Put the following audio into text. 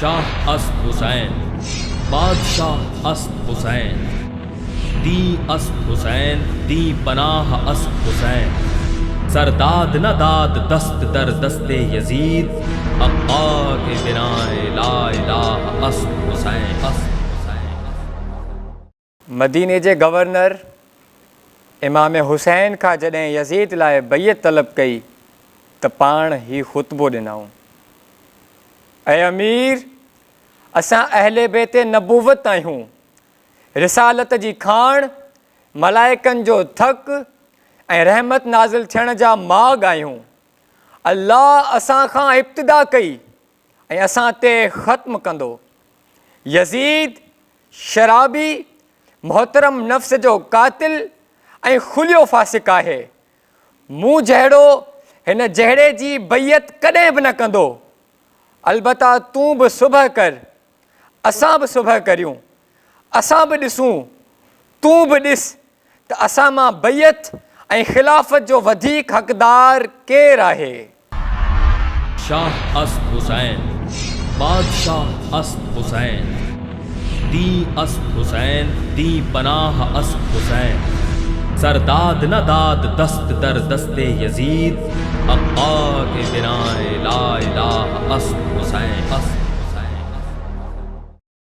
शाह अस्त हुसैन, बादशाह अस्त हुसैन, दी अस्त हुसैन, दी पनाह अस्त हुसैन, सरदाद न दाद दस्त दर दस्ते यजीद, अक्का के बिनाए ला इलाहा अस्त हुसैन, अस्त हुसैन। मदीने जे गवर्नर इमाम हुसैन खां जॾहिं यज़ीद लाइ बैयत तलब कई त पाण ही ख़ुतबो ॾिनऊं। ऐं अमीर, असां अहले बैत नबूवत आहियूं, रिसालत जी खाण, मलाइकनि जो थक ऐं रहमत नाज़िल थियण जा माॻ आहियूं। अल्लाह असां खां इब्तिदा कई ऐं असां ते ख़त्म कंदो। यज़ीद शराबी, मोहतरम नफ़्स जो कातिल ऐं खुलियो फ़ासिक आहे। मूं जहिड़ो हिन जहिड़े जी बैयत कॾहिं बि न कंदो। अलबत्ता तूं बि सुबह कर, असां बि सुबह करियूं, असां बि ॾिसूं, तूं बि ॾिस त असां मां बैयत ऐं ख़िलाफ़त जो वधीक हक़दार केरु आहे। शाह अस्त हुसैन, बादशाह अस्त हुसैन, दी अस्त हुसैन, दी पनाह अस्त हुसैन, सरदाद न दाद दस्त दर दस्ते यजीद, अक्का के बिनाए ला इलाहा अस्त हुसैन, अस्त